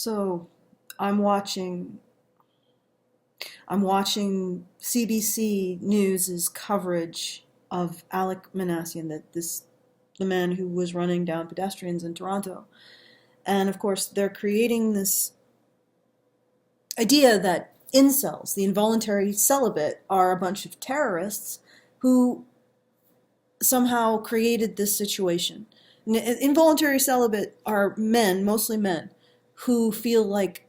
So I'm watching I'm watching CBC News's coverage of Alek Minassin, the man who was running down pedestrians in Toronto. And of course, they're creating this idea that incels, the involuntary celibate, are a bunch of terrorists who somehow created this situation. Involuntary celibate are men, mostly men, who feel like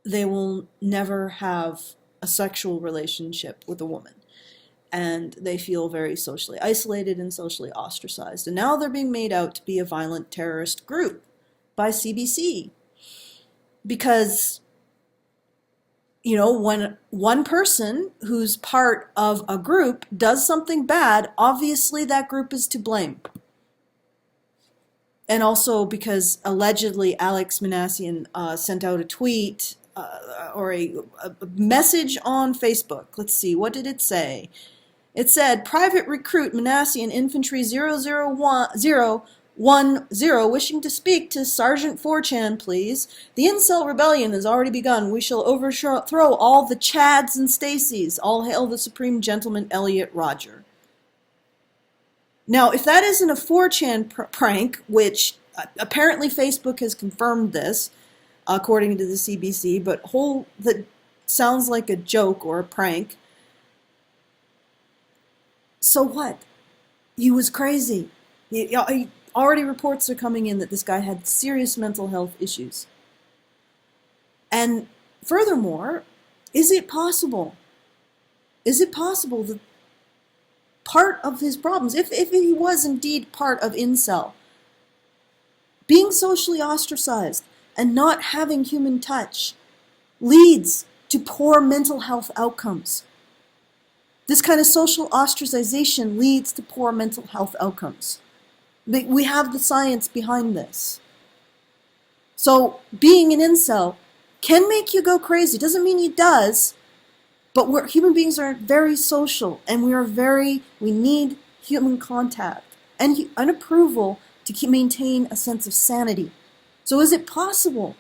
they will never have a sexual relationship with a woman. And they feel very socially isolated and socially ostracized. And now they're being made out to be a violent terrorist group by CBC. Because, when one person who's part of a group does something bad, obviously that group is to blame. And also because allegedly Alek Minassin sent out a tweet or a message on Facebook. Let's see, what did it say? It said, "Private recruit Minassin Infantry 00110 wishing to speak to Sergeant 4chan, please. The incel rebellion has already begun. We shall overthrow all the Chads and Stacys. All hail the Supreme Gentleman Elliot Roger." Now, if that isn't a 4chan prank, which apparently Facebook has confirmed this, according to the CBC, but that sounds like a joke or a prank. So what? He was crazy. Already reports are coming in that this guy had serious mental health issues. And furthermore, is it possible that part of his problems, if he was indeed part of incel, being socially ostracized and not having human touch leads to poor mental health outcomes? This kind of social ostracization leads to poor mental health outcomes. We have the science behind this. So being an incel can make you go crazy. Doesn't mean he does, but human beings are very social, and we need human contact and approval to maintain a sense of sanity. So is it possible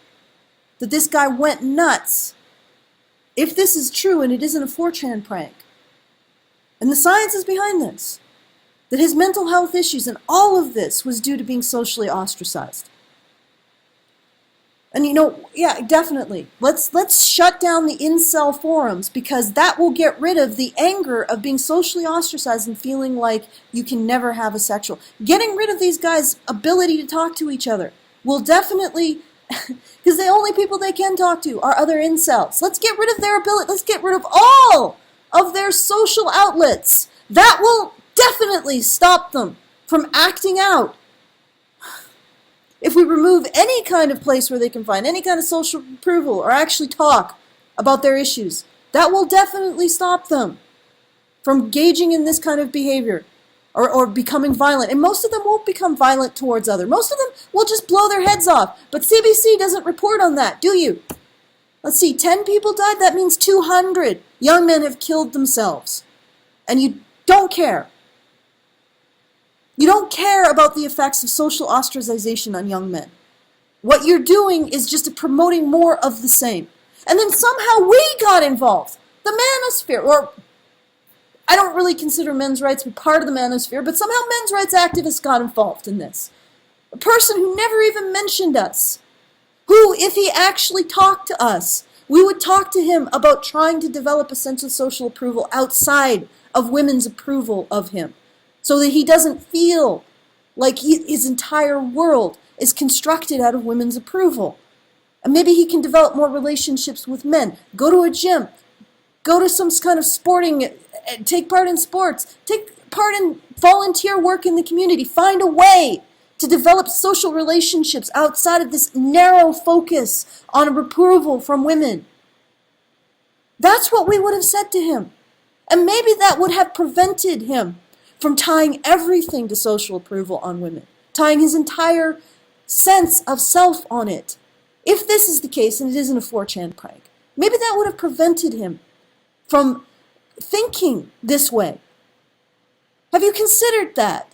that this guy went nuts? If this is true and it isn't a 4chan prank, and the science is behind this, that his mental health issues and all of this was due to being socially ostracized. And yeah, definitely. Let's shut down the incel forums, because that will get rid of the anger of being socially ostracized and feeling like you can never have a sexual. Getting rid of these guys' ability to talk to each other will definitely, because the only people they can talk to are other incels. Let's get rid of their ability. Let's get rid of all of their social outlets. That will definitely stop them from acting out. If we remove any kind of place where they can find any kind of social approval or actually talk about their issues, that will definitely stop them from engaging in this kind of behavior or becoming violent. And most of them won't become violent towards others. Most of them will just blow their heads off. But CBC doesn't report on that, do you? Let's see, 10 people died? That means 200 young men have killed themselves. And you don't care. You don't care about the effects of social ostracization on young men. What you're doing is just promoting more of the same. And then somehow we got involved. The manosphere, or I don't really consider men's rights to be part of the manosphere, but somehow men's rights activists got involved in this. A person who never even mentioned us, who, if he actually talked to us, we would talk to him about trying to develop a sense of social approval outside of women's approval of him, so that he doesn't feel like his entire world is constructed out of women's approval. And maybe he can develop more relationships with men, go to a gym, go to some kind of sporting, take part in sports, take part in volunteer work in the community, find a way to develop social relationships outside of this narrow focus on approval from women. That's what we would have said to him. And maybe that would have prevented him from tying everything to social approval on women, tying his entire sense of self on it. If this is the case, and it isn't a 4chan prank, maybe that would have prevented him from thinking this way. Have you considered that?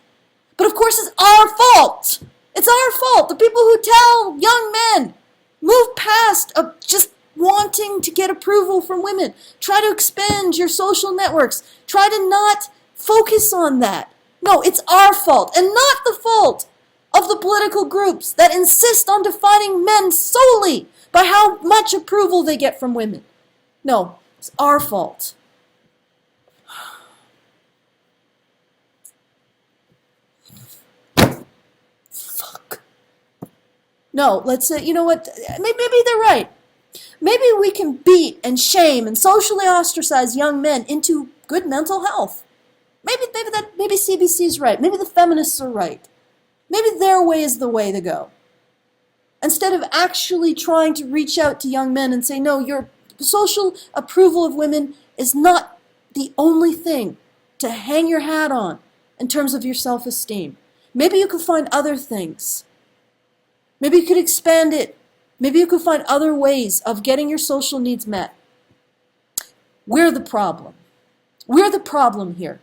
But of course it's our fault. It's our fault. The people who tell young men Move past just wanting to get approval from women. Try to expand your social networks. Try to not focus on that. No, it's our fault, and not the fault of the political groups that insist on defining men solely by how much approval they get from women. No, it's our fault. Fuck. No, let's say, you know what, maybe they're right. Maybe we can beat and shame and socially ostracize young men into good mental health. Maybe CBC's right. Maybe the feminists are right. Maybe their way is the way to go. Instead of actually trying to reach out to young men and say, no, your social approval of women is not the only thing to hang your hat on in terms of your self-esteem. Maybe you could find other things. Maybe you could expand it. Maybe you could find other ways of getting your social needs met. We're the problem. We're the problem here.